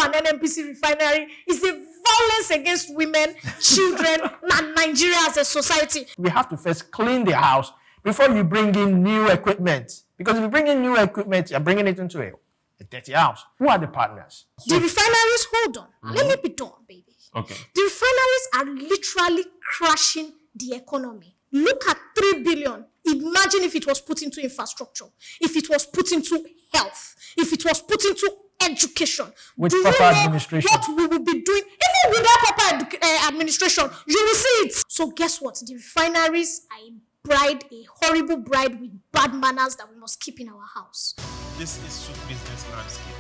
an NNPC refinery is a violence against women, children, and Nigeria as a society. We have to first clean the house before you bring in new equipment. Because if you bring in new equipment, you're bringing it into a dirty house. Who are the partners? The refineries, hold on. Let me be done, baby. Okay. The refineries are literally crashing the economy. Look at 3 billion. Imagine if it was put into infrastructure, if it was put into health, if it was put into education. With Do proper you know administration. what we will be doing? Even without proper administration, you will see it. So guess what? The refineries are a horrible bride with bad manners that we must keep in our house. This is Soup Business Landscape.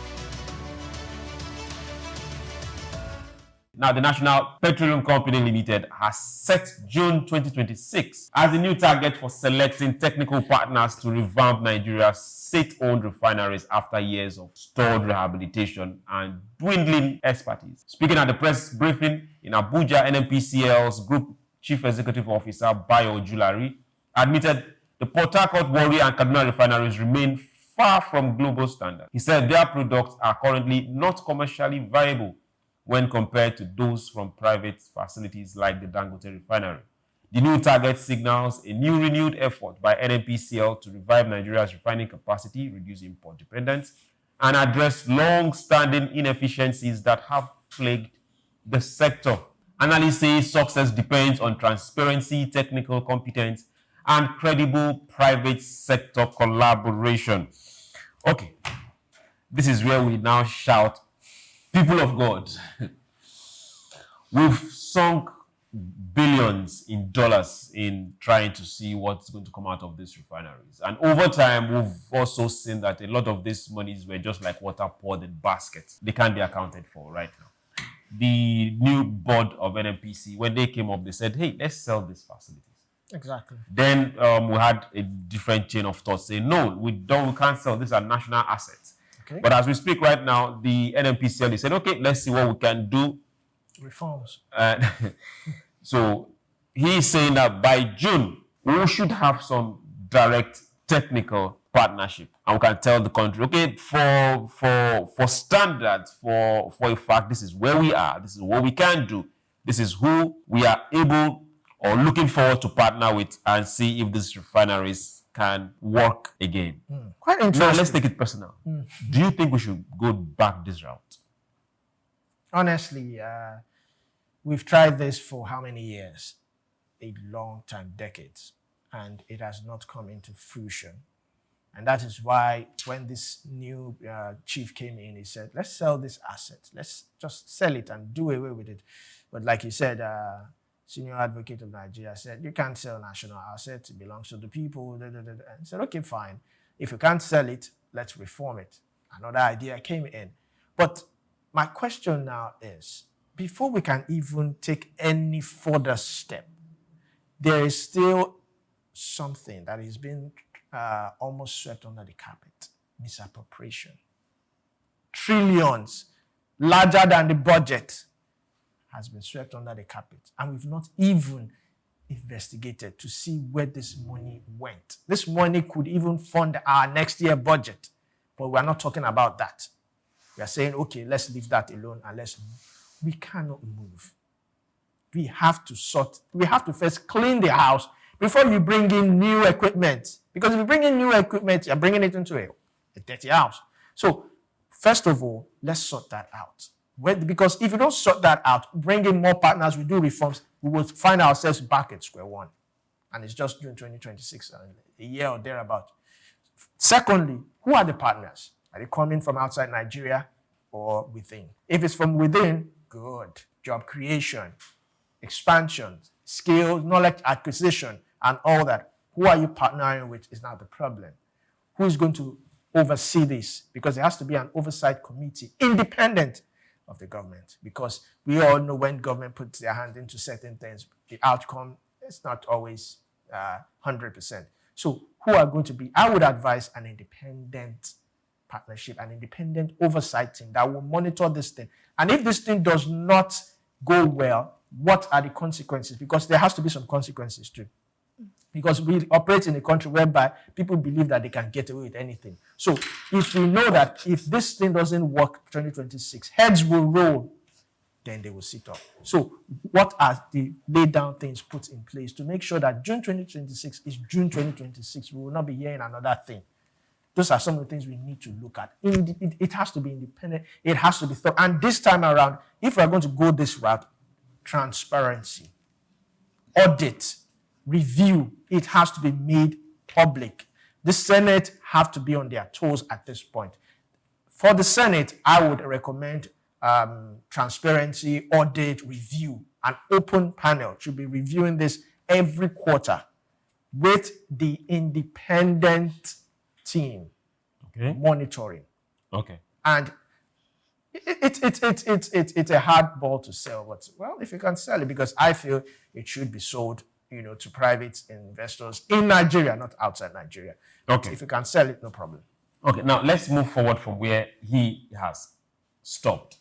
Now, the National Petroleum Company Limited has set June 2026 as a new target for selecting technical partners to revamp Nigeria's state-owned refineries after years of stalled rehabilitation and dwindling expertise. Speaking at the press briefing in Abuja, NNPCL's Group Chief Executive Officer, Bayo Julari, admitted the Port Harcourt, Warri, and Kaduna refineries remain far from global standards. He said their products are currently not commercially viable when compared to those from private facilities like the Dangote refinery. The new target signals a new renewed effort by NNPCL to revive Nigeria's refining capacity, reduce import dependence, and address long-standing inefficiencies that have plagued the sector. Analysts say success depends on transparency, technical competence, and credible private sector collaboration. Okay, this is where we now shout, people of God, we've sunk billions in dollars in trying to see what's going to come out of these refineries. And over time, we've also seen that a lot of these monies were just like water poured in baskets. They can't be accounted for right now. The new board of NNPC, when they came up, they said, hey, let's sell these facilities. Exactly. Then we had a different chain of thought saying, no, we can't sell. These are national assets. Okay. But as we speak right now, the NNPCL, they said, okay, let's see what we can do. Reforms. So he's saying that by June, we should have some direct technical partnership. And we can tell the country, okay, for standards, for a fact, this is where we are. This is what we can do. This is who we are able or looking forward to partner with and see if these refineries can work again. Quite interesting. Now, let's take it personal. Do you think we should go back this route? Honestly, we've tried this for how many years? A long time, decades. And it has not come into fruition. And that is why when this new chief came in, he said, let's sell this asset. Let's just sell it and do away with it. But like you said, Senior Advocate of Nigeria said, you can't sell national assets. It belongs to the people. And I said, okay, fine. If you can't sell it, let's reform it. Another idea came in. But my question now is, before we can even take any further step, there is still something that is being almost swept under the carpet: misappropriation. Trillions, larger than the budget, has been swept under the carpet. And we've not even investigated to see where this money went. This money could even fund our next year budget. But we're not talking about that. We are saying, okay, let's leave that alone and let's move. We cannot move. We have to first clean the house before you bring in new equipment. Because if you bring in new equipment, you're bringing it into a dirty house. So, first of all, let's sort that out. Because if you don't sort that out, bring in more partners, we do reforms, we will find ourselves back at square one. And it's just June 2026, a year or thereabout. Secondly, who are the partners? Are they coming from outside Nigeria or within? If it's from within, good. Job creation, expansion, skills, knowledge acquisition, and all that. Who are you partnering with is not the problem. Who is going to oversee this? Because there has to be an oversight committee, independent of the government. Because we all know when government puts their hand into certain things, the outcome is not always 100%. So who are going to be? I would advise an independent partnership, an independent oversight team that will monitor this thing. And if this thing does not go well, what are the consequences? Because there has to be some consequences too. Because we operate in a country whereby people believe that they can get away with anything. So if we know that if this thing doesn't work 2026, heads will roll, then they will sit up. So what are the laid down things put in place to make sure that June 2026 is June 2026? We will not be hearing another thing. Those are some of the things we need to look at. It has to be independent. It has to be thought. And this time around, if we're going to go this route, transparency, audit, review, it has to be made public. The Senate have to be on their toes at this point. For the Senate, I would recommend transparency, audit, review. An open panel should be reviewing this every quarter with the independent team monitoring. Okay. And it's a hard ball to sell, but well, if you can sell it, because I feel it should be sold, to private investors in Nigeria, not outside Nigeria. Okay. If you can sell it, no problem. Okay, now let's move forward from where he has stopped.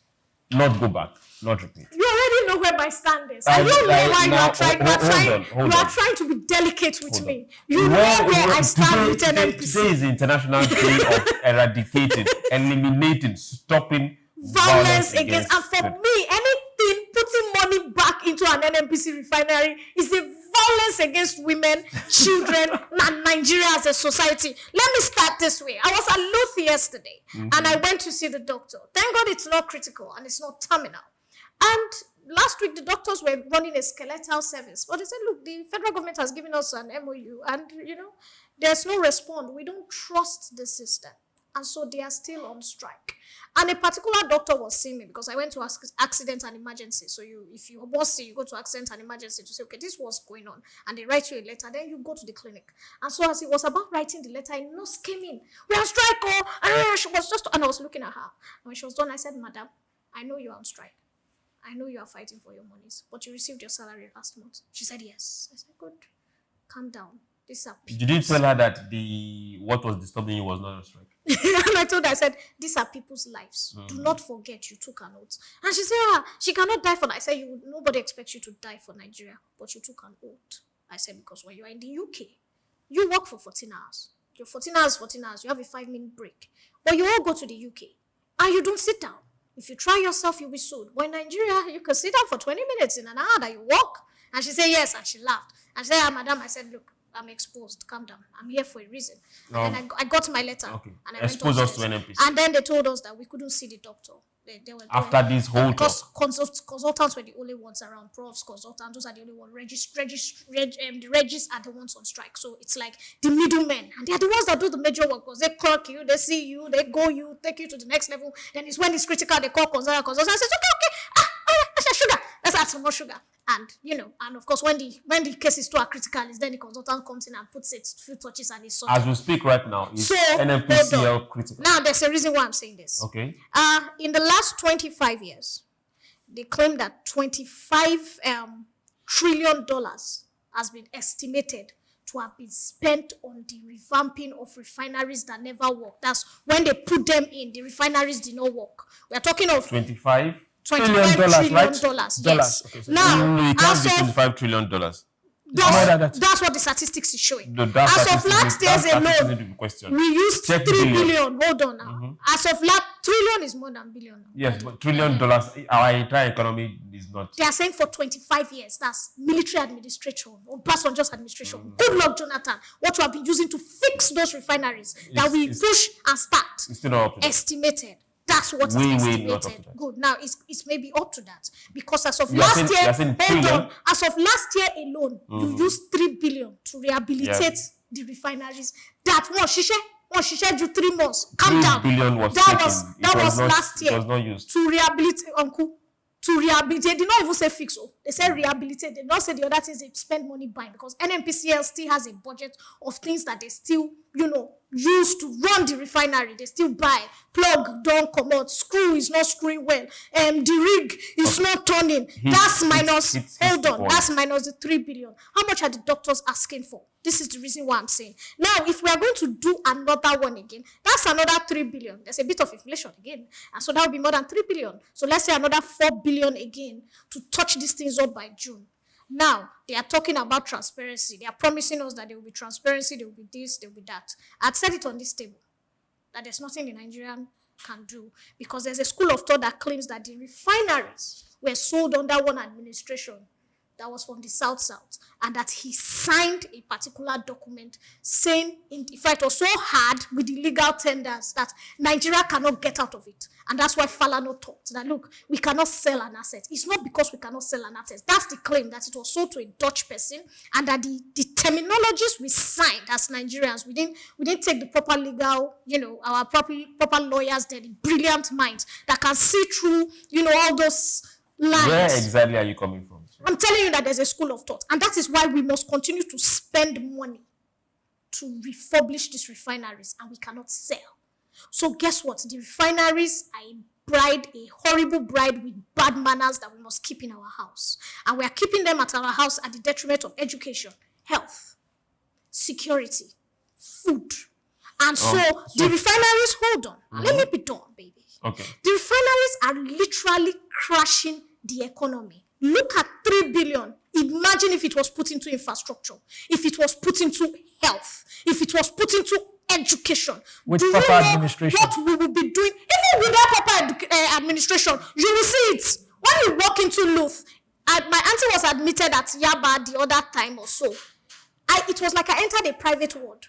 Not go back, not repeat. You already know where my stand is. I don't know why you are trying to be delicate with me. You know where I stand with NNPC. Today is the International Day of eradicating, eliminating, stopping violence against. And for me, anything putting money back into an NNPC refinery is a violence against women, children, and Nigeria as a society. Let me start this way. I was at Luth yesterday, and I went to see the doctor. Thank God it's not critical and it's not terminal. And last week, the doctors were running a skeletal service. But they said, look, the federal government has given us an MOU, and, there's no response. We don't trust the system. And so they are still on strike. And a particular doctor was seeing me because I went to accident and emergency. So if you was sick, you go to accident and emergency to say, okay, this was going on. And they write you a letter. Then you go to the clinic. And so as he was about writing the letter, a nurse came in. We are on strike, and she was and I was looking at her. And when she was done, I said, madam, I know you are on strike. I know you are fighting for your monies, but you received your salary last month. She said, yes. I said, good. Calm down. These are people's. Did you tell her that what was disturbing you was not on strike? And I told her, I said, these are people's lives. Do not forget you took an oath. And she said, she cannot die for that. I said, nobody expects you to die for Nigeria, but you took an oath. I said, because when you are in the UK, you work for 14 hours. Your 14 hours, you have a 5-minute break. But you all go to the UK, and you don't sit down. If you try yourself, you'll be sued. But in Nigeria, you can sit down for 20 minutes in an hour that you walk. And she said, yes, and she laughed. And she said, madam, I said, look, I'm exposed. Calm down. I'm here for a reason. And I got my letter. Okay. And I expose went us to NNPC. And then they told us that we couldn't see the doctor. They were after this whole because talk. Consultants were the only ones around. Profs, consultants, those are the only ones. The regis are the ones on strike. So it's like the middlemen. And they're the ones that do the major work because they clock you, they see you, they go you, take you to the next level. Then it's when it's critical, they call consultants. I said, okay. I said, sugar. Let's add some more sugar. And, and of course, when the cases too are critical, is then the consultant comes in and puts it, few touches and it's sorted. As we speak right now, is NNPCL critical? Now, there's a reason why I'm saying this. Okay. In the last 25 years, they claim that $25 trillion has been estimated to have been spent on the revamping of refineries that never work. That's when they put them in, the refineries did not work. We are talking of $25 trillion, right? Yes. Okay, so now, it can't be $25 trillion. That's what the statistics is showing. No, as of last year's alone, we used Check 3 billion. Hold on now. As of last, trillion is more than billion now. Yes, but $1 trillion, our entire economy is not. They are saying for 25 years, that's military administration or just administration. Good luck, Jonathan. What you have been using to fix those refineries that we push and start. It's still not up to that. Estimated. That's what is estimated. Good. Now it's maybe up to that because as of last year, hold on. As of last year alone, you used 3 billion to rehabilitate the refineries. That one shisha do 3 months. Calm down. 3 billion was that was last year. It was not used to rehabilitate. Uncle. To rehabilitate, they did not even say fix. They said rehabilitate. They did not say the other things they spend money buying because NNPCL still has a budget of things that they still, use to run the refinery. They still buy. Plug don't come out. Screw is not screwing well. The rig is not turning. That's minus. Hold on. That's minus the 3 billion. How much are the doctors asking for? This is the reason why I'm saying. Now, if we are going to do another one again, that's another 3 billion. There's a bit of inflation again. And so that will be more than 3 billion. So let's say another 4 billion again to touch these things up by June. Now, they are talking about transparency. They are promising us that there will be transparency, there will be this, there will be that. I'd said it on this table, that there's nothing the Nigerian can do, because there's a school of thought that claims that the refineries were sold under one administration that was from the South, and that he signed a particular document saying, in fact, it was so hard with the legal tenders that Nigeria cannot get out of it. And that's why Falana thought that, look, we cannot sell an asset. It's not because we cannot sell an asset. That's the claim, that it was sold to a Dutch person, and that the terminologies we signed as Nigerians, we didn't take the proper legal, our proper lawyers there, the brilliant minds that can see through, all those lines. Where exactly are you coming from? I'm telling you that there's a school of thought, and that is why we must continue to spend money to refurbish these refineries, and we cannot sell. So guess what? The refineries are a horrible bride with bad manners that we must keep in our house. And we are keeping them at our house at the detriment of education, health, security, food. And so the refineries, hold on, let me be done, baby. Okay. The refineries are literally crashing the economy. Look at 3 billion. Imagine if it was put into infrastructure, if it was put into health, if it was put into education. With Do proper you know administration. what we will be doing? Even without proper administration, you will see it. When you walk into Luth, my auntie was admitted at Yaba the other time or so. It was like I entered a private ward.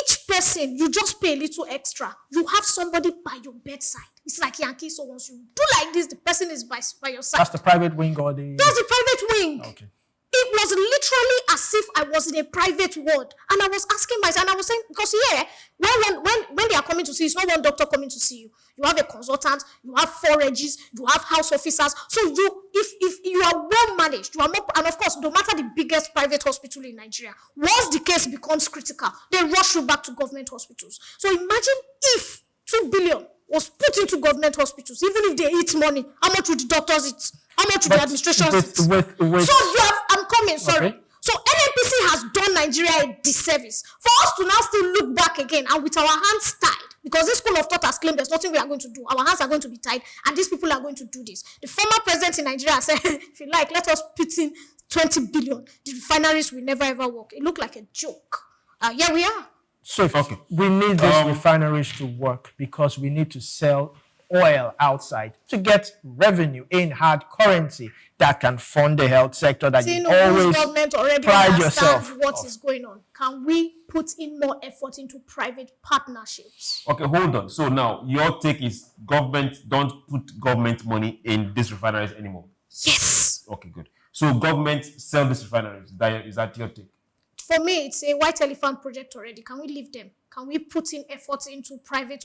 Each person, you just pay a little extra. You have somebody by your bedside. It's like Yankee, so once you do like this, the person is by your side. That's the private wing or the... That's the private wing. Okay. It was literally as if I was in a private ward. And I was asking myself, and I was saying, because when they are coming to see you, it's not one doctor coming to see you. You have a consultant, you have 4 regis, you have house officers. So if you are well managed, you are more, and of course, no matter the biggest private hospital in Nigeria, once the case becomes critical, they rush you back to government hospitals. So imagine if 2 billion was put into government hospitals, even if they eat money, how much would the doctors eat? How much would the administration eat? So I'm coming, sorry. Okay. So NNPC has done Nigeria a disservice. For us to now still look back again and with our hands tied, because this school of thought has claimed there's nothing we are going to do. Our hands are going to be tied, and these people are going to do this. The former president in Nigeria said, if you like, let us put in 20 billion. The refineries will never ever work. It looked like a joke. Here we are. So we need these refineries to work because we need to sell oil outside to get revenue in hard currency that can fund the health sector that you always government already pride yourself what is going on. Can we put in more effort into private partnerships? Okay, hold on. So now your take is government don't put government money in these refineries anymore. Yes. Okay, good. So government sell these refineries. Is that your take? For me, it's a white elephant project already. Can we leave them? Can we put in efforts into private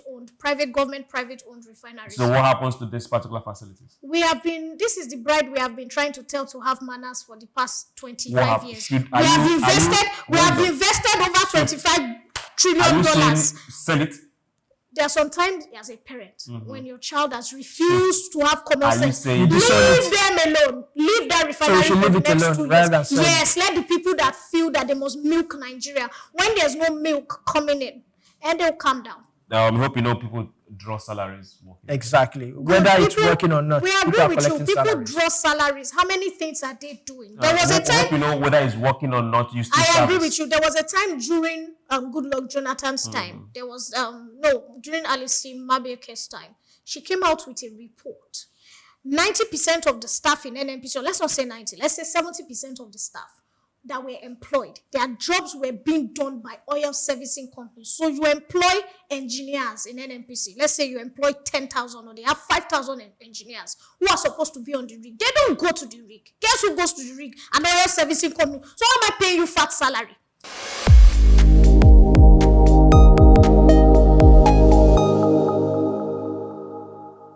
government, private-owned refineries? So what happens to these particular facilities? This is the bride we have been trying to tell to have manners for the past 25 years. We have invested over $25 trillion. Are you saying sell it? There are sometimes, as a parent, when your child has refused to have common sense, leave them alone. Leave that refinery for the next 2 years. Yes, let the people that feel that they must milk Nigeria. When there's no milk coming in, and they'll calm down. I hope people draw salaries. Exactly. Whether it's working or not. We agree with you. People draw salaries. How many things are they doing? There was a time. I hope whether it's working or not. You still I agree with you. There was a time during Goodluck Jonathan's time. There was during Alice Mabeke's time. She came out with a report. 90% of the staff in NNPC, or let's not say 90, let's say 70% of the staff that were employed, their jobs were being done by oil servicing companies. So you employ engineers in NNPC. Let's say you employ 10,000 or they have 5,000 engineers who are supposed to be on the rig. They don't go to the rig. Guess who goes to the rig? An oil servicing company. So how am I paying you fat salary?